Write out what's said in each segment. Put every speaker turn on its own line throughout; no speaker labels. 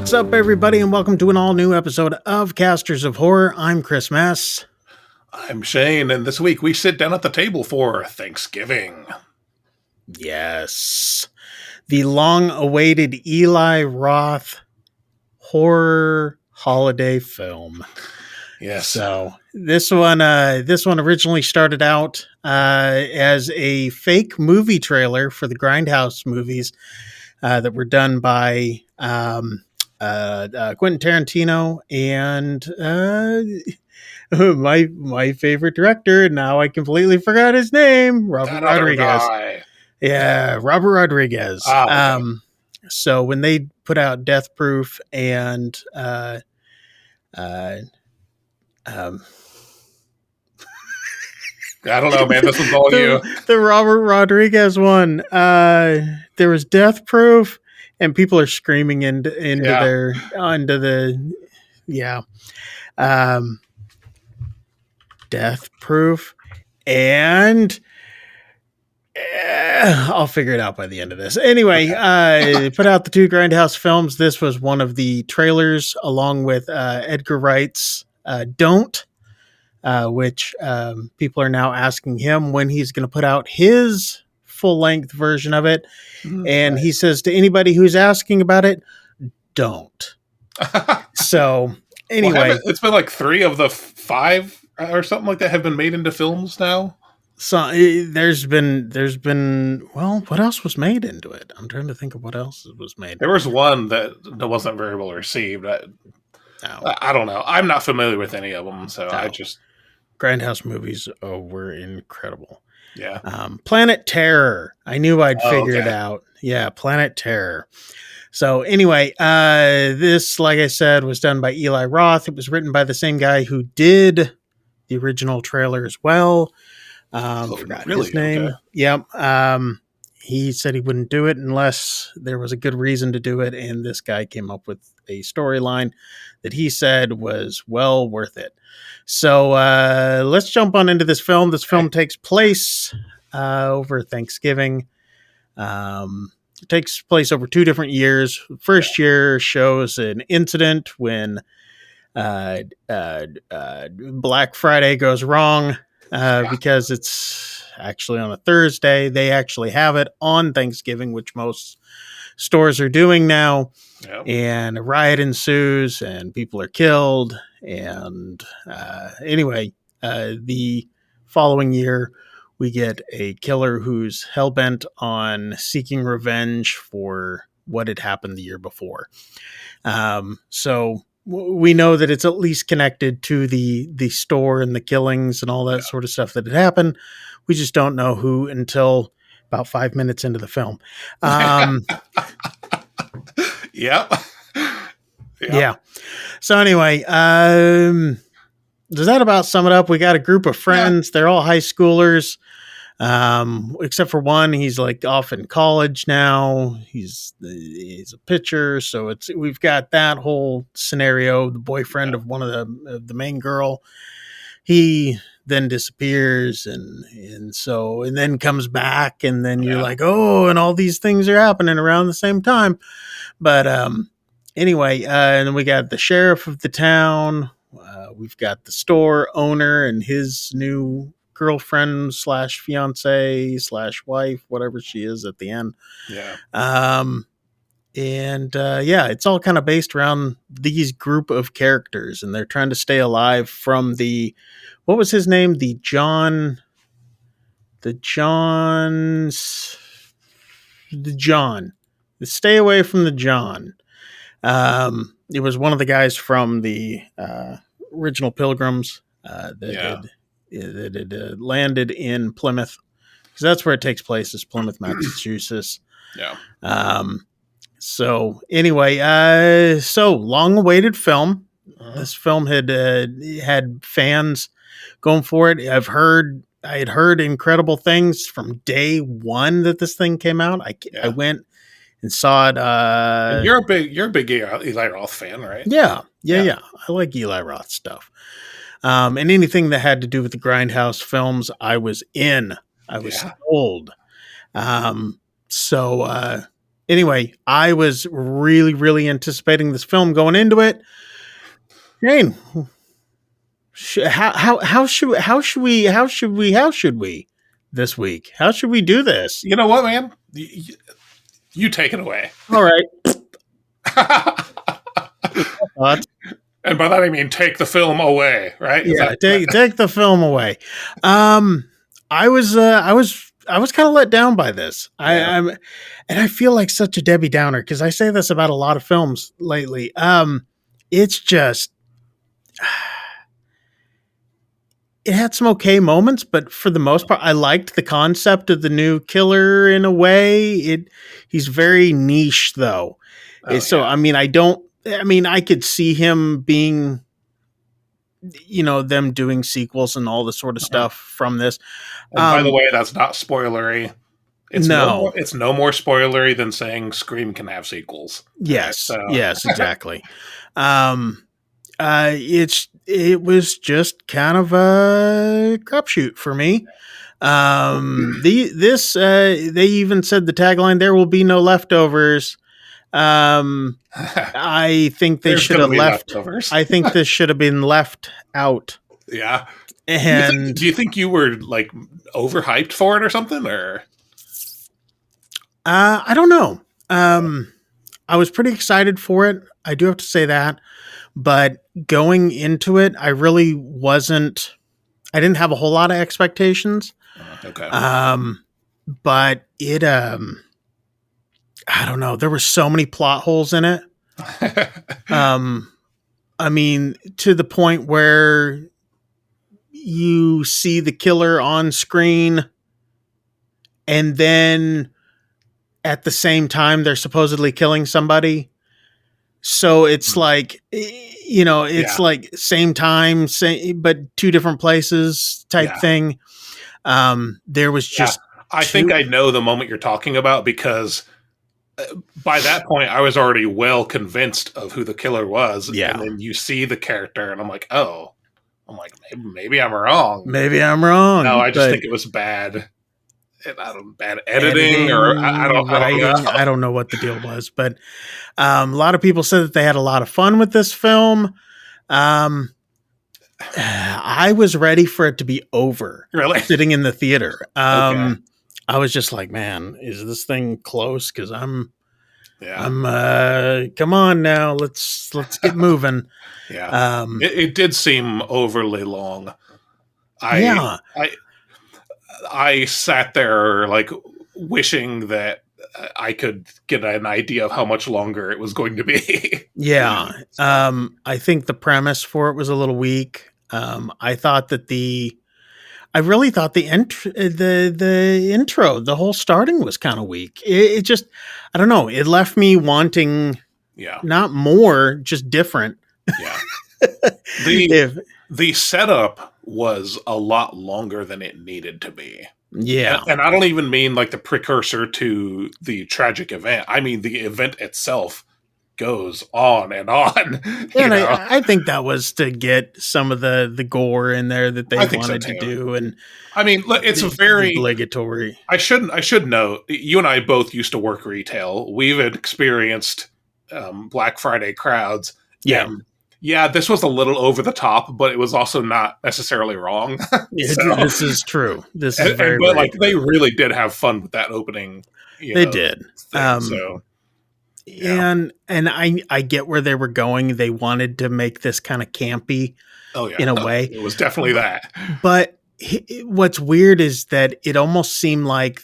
What's up, everybody, and welcome to an all-new episode of Casters of Horror. I'm Chris Mess.
I'm Shane, and this week we sit down at the table for Thanksgiving.
Yes. The long-awaited Eli Roth horror holiday film.
Yes.
So this one originally started out as a fake movie trailer for the Grindhouse movies that were done by Quentin Tarantino and my favorite director. Now I completely forgot his name. Robert Rodriguez. Yeah, Robert Rodriguez.
Okay.
So when they put out Death Proof and
I don't know, man. This was all you.
The Robert Rodriguez one. There was Death Proof, and people are screaming into Death Proof, and I'll figure it out by the end of this. Anyway, put out the two Grindhouse films. This was one of the trailers, along with Edgar Wright's Don't. Which people are now asking him when he's going to put out his full-length version of it. And he says to anybody who's asking about it, don't. So, anyway.
Well, it's been like 3 of the 5 or something like that have been made into films now.
So, there's been, well, what else was made into it? I'm trying to think of what else was made.
There was one that wasn't very well received. I don't know. I'm not familiar with any of them, so I just...
Grindhouse movies were incredible.
Yeah.
Planet Terror. I knew I'd figure it out. Yeah, Planet Terror. So anyway, this, like I said, was done by Eli Roth. It was written by the same guy who did the original trailer as well. Forgot his name. Okay. Yep. He said he wouldn't do it unless there was a good reason to do it, and this guy came up with a storyline that he said was well worth it. So let's jump on into this film. This film takes place over Thanksgiving. It takes place over 2 different years. First year shows an incident when Black Friday goes wrong because it's actually on a Thursday. They actually have it on Thanksgiving, which most stores are doing now. Yep. And a riot ensues and people are killed. And anyway, the following year, we get a killer who's hell-bent on seeking revenge for what had happened the year before. So we know that it's at least connected to the store and the killings and all that sort of stuff that had happened. We just don't know who until about 5 minutes into the film.
Yep.
Yeah. So anyway, does that about sum it up? We got a group of friends. Yeah. They're all high schoolers, except for one. He's like off in college now. He's a pitcher. So we've got that whole scenario. The boyfriend of one of the main girl, he then disappears and then comes back, and then you're like, oh, and all these things are happening around the same time. But anyway, and then we got the sheriff of the town. We've got the store owner and his new girlfriend / fiance / wife, whatever she is at the end.
Yeah.
It's all kind of based around these group of characters, and they're trying to stay alive from what was his name? The John. Stay away from the John. It was one of the guys from the original Pilgrims that had landed in Plymouth, because that's where it takes place, is Plymouth, Massachusetts.
Yeah.
So anyway, long-awaited film. This film had fans going for it. I had heard incredible things from day one that this thing came out. I went and saw it.
And you're a big Eli Roth fan, right?
Yeah. I like Eli Roth stuff. And anything that had to do with the Grindhouse films, I was in. I was sold. Anyway, I was really, really anticipating this film going into it. Jane, how should we this week? How should we do this?
You know what, man? You take it away.
All right. Thoughts?
And by that I mean take the film away, right?
Yeah, take the film away. I was kind of let down by this.
Yeah.
And I feel like such a Debbie Downer because I say this about a lot of films lately. It's just it had some okay moments, but for the most part, I liked the concept of the new killer in a way. He's very niche though. So
Yeah.
I mean, I could see him being, them doing sequels and all the sort of stuff from this.
And by the way, that's not spoilery. It's
no,
it's no more spoilery than saying Scream can have sequels.
Yes,
right? So.
yes, exactly. It was just kind of a crapshoot for me. They even said the tagline, "There will be no leftovers." I think they should have left. Leftovers. I think this should have been left out.
Yeah.
And
do you think you were like overhyped for it or something, or?
I don't know. I was pretty excited for it. I do have to say that. But going into it, I really wasn't. I didn't have a whole lot of expectations.
Okay.
But it. I don't know. There were so many plot holes in it. I mean, to the point where you see the killer on screen, and then at the same time they're supposedly killing somebody. So it's like, it's like same time, but two different places type thing. There was just.
I think I know the moment you're talking about because by that point I was already well convinced of who the killer was.
Yeah.
And then you see the character and I'm like, maybe I'm wrong.
Maybe I'm wrong.
No, I just think it was bad. Bad editing or I don't know.
I don't know what the deal was, but a lot of people said that they had a lot of fun with this film. I was ready for it to be over.
Really?
Sitting in the theater.
Okay.
I was just like, man, is this thing close? Because I'm come on now, let's get moving.
Yeah. It did seem overly long. I sat there like wishing that I could get an idea of how much longer it was going to be.
Yeah. I think the premise for it was a little weak. I thought that I really thought the intro, the whole starting was kind of weak. It just, I don't know. It left me wanting, not more, just different.
Yeah. The setup was a lot longer than it needed to be.
Yeah.
And I don't even mean like the precursor to the tragic event. I mean, the event itself goes on and on.
And I think that was to get some of the gore in there that they wanted to do. And
I mean, it's very
obligatory.
I should note, you and I both used to work retail. We've experienced Black Friday crowds.
Yeah.
Yeah, this was a little over the top, but it was also not necessarily wrong.
This is true. This is very
true. They really did have fun with that opening.
They did.
Thing,
And I get where they were going. They wanted to make this kind of campy in a way.
It was definitely that.
But what's weird is that it almost seemed like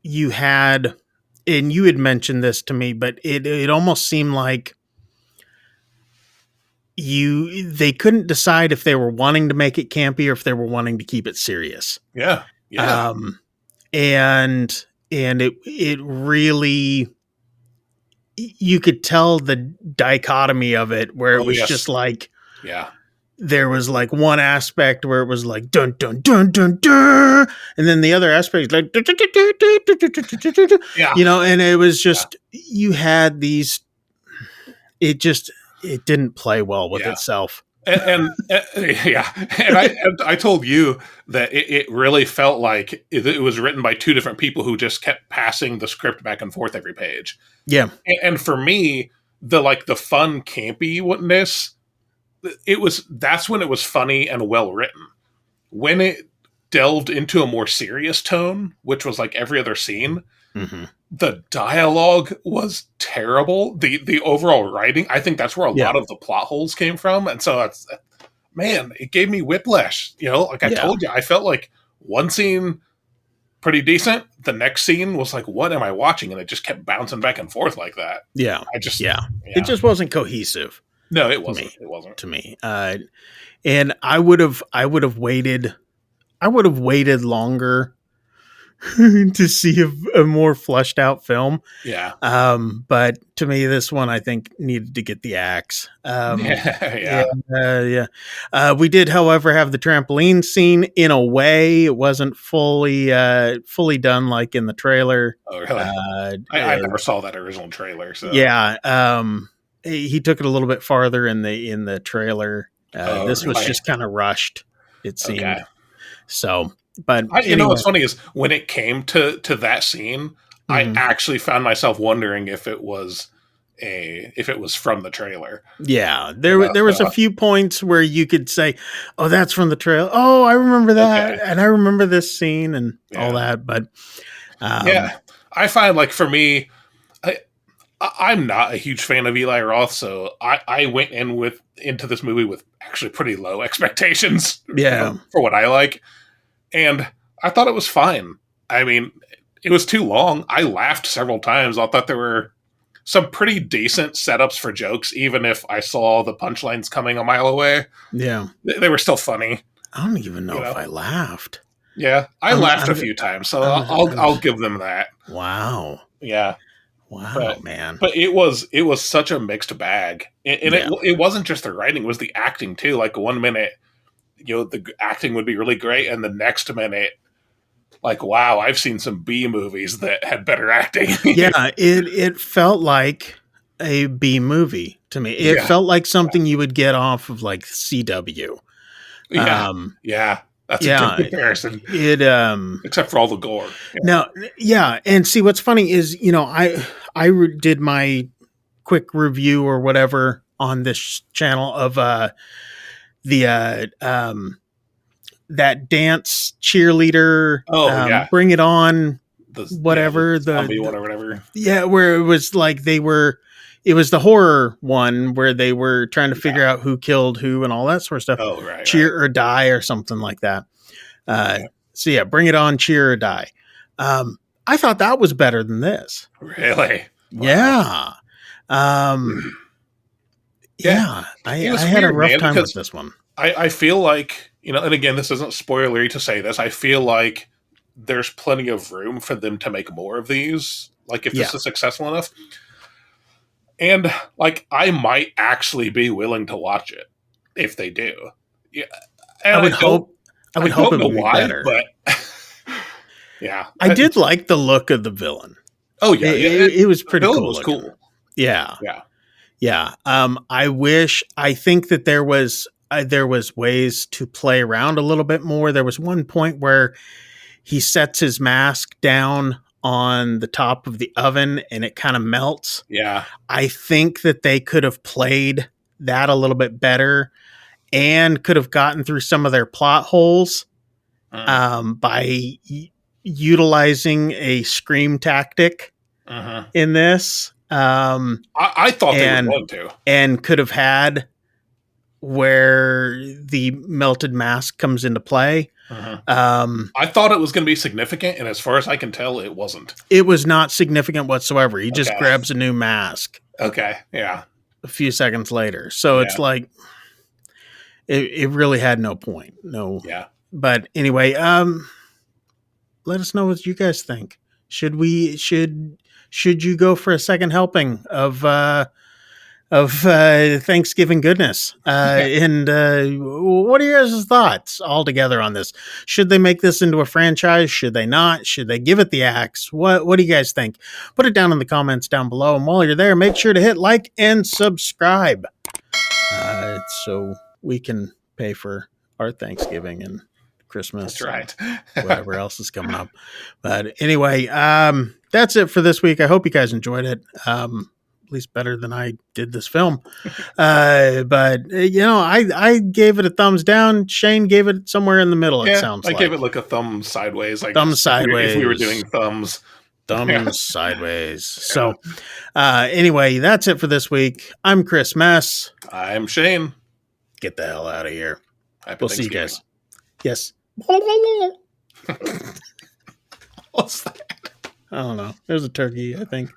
you had, and you had mentioned this to me, but it almost seemed like they couldn't decide if they were wanting to make it campy or if they were wanting to keep it serious.
Yeah. Yeah.
And it really, you could tell the dichotomy of it where it was just like, there was like one aspect where it was like dun dun dun dun dun, and then the other aspect is like and it was just you had these. It didn't play well with itself.
Yeah, and I told you that it really felt like it was written by two different people who just kept passing the script back and forth every page.
Yeah.
And for me, the fun campiness, that's when it was funny and well written. When it delved into a more serious tone, which was like every other scene,
Mm-hmm.
the dialogue was terrible. The overall writing, I think that's where a
Yeah.
lot of the plot holes came from, and so that's, man, it gave me whiplash. Like I
Yeah.
told you, I felt like one scene pretty decent, the next scene was like, what am I watching? And it just kept bouncing back and forth like that.
Yeah.
I just,
Yeah. It
yeah,
just wasn't cohesive
no, it
to
wasn't.
me.
It wasn't.
To me. And I would have waited longer to see a more fleshed out film.
Yeah,
But to me, this one I think needed to get the axe.
yeah.
Yeah. We did, however, have the trampoline scene in a way. It wasn't fully done like in the trailer.
Oh, really?
Uh,
I never saw that original trailer, so
yeah. He took it a little bit farther in the trailer.
oh,
This was
really?
just kind of rushed, it seemed.
Okay.
So, but
You know
anyway.
what's funny is when it came to that scene, I
Mhm.
actually found myself wondering if it was from the trailer.
Yeah,
You know,
there was a
so
few points where you could say, "Oh, that's from the trail. Oh, I remember that,
okay,
and I remember this scene and all
yeah,
that." But um,
yeah. I find like for me, I'm not a huge fan of Eli Roth, so I went into this movie with actually pretty low expectations,
yeah,
for what I like, and I thought it was fine. I mean, it was too long. I laughed several times. I thought there were some pretty decent setups for jokes, even if I saw the punchlines coming a mile away.
yeah.
They were still funny,
I don't even know
you
if
know.
I laughed.
Yeah, I
I'm,
laughed a
I'm,
few times, so
I was, I
I'll
was.
give them that.
Wow,
Yeah,
wow,
but
man.
it was such a mixed bag, and
Yeah,
it wasn't just the writing; it was the acting too. Like one minute, the acting would be really great, and the next minute, like, wow, I've seen some B movies that had better acting.
yeah. It felt like a B movie to me. It
Yeah,
felt like something you would get off of like CW.
yeah,
Um,
yeah. That's a good
yeah,
comparison,
it
except for all the gore.
now, yeah, and see what's funny is I did my quick review or whatever on this channel of the that dance cheerleader,
Oh yeah,
Bring It On,
the
whatever
zombie one or whatever.
yeah, where it was like it was the horror one where they were trying to
Yeah.
figure out who killed who and all that sort of stuff,
Oh right, right.
cheer or die or something like that. Uh,
Yeah.
so yeah, Bring It On, Cheer or Die. I thought that was better than this.
Really? Wow.
Yeah. Um,
Yeah,
yeah,
it
I
was
had a
weird,
rough
man,
time with
because
this one.
I feel like, and again, this isn't spoilery to say this. I feel like there's plenty of room for them to make more of these. Like if
Yeah,
this is successful enough, and like I might actually be willing to watch it if they do. Yeah,
I
and
would hope. I
I
would hope
don't
it
know
would be
why,
better.
but yeah.
I did like the look of the villain.
Oh yeah, yeah.
It was
The
pretty
villain
cool
was
looking.
cool.
Yeah,
Yeah,
yeah. I think that there was ways to play around a little bit more. There was one point where he sets his mask down on the top of the oven and it kind of melts.
yeah.
I think that they could have played that a little bit better and could have gotten through some of their plot holes
Mm.
by utilizing a scream tactic
Mhm.
in this,
I thought they were
and
going to.
could have had where the melted mask comes into play.
Mhm.
Um,
I thought it was going to be significant, and as far as I can tell, it wasn't.
it was not significant whatsoever. He just
Okay.
grabs a new mask
Okay. Yeah.
a few seconds later. So it's
Yeah.
like it really had no point. No.
Yeah.
But anyway, let us know what you guys think. Should you go for a second helping of Thanksgiving goodness? And what are your guys' thoughts altogether on this? Should they make this into a franchise? Should they not? Should they give it the axe? What do you guys think? Put it down in the comments down below. And while you're there, make sure to hit like and subscribe. So we can pay for our Thanksgiving and Christmas.
That's right.
And whatever else is coming up. But anyway, that's it for this week. I hope you guys enjoyed it. At least better than I did this film. But I gave it a thumbs down. Shane gave it somewhere in the middle. It sounds like
I gave it like a thumb sideways.
Thumb sideways.
If we were doing thumbs.
Thumbs sideways. So anyway, that's it for this week. I'm Chris Mess.
I'm Shane.
Get the hell out of here.
Happy
We'll see you guys. Yes.
What's that?
I don't know. There's a turkey, I think.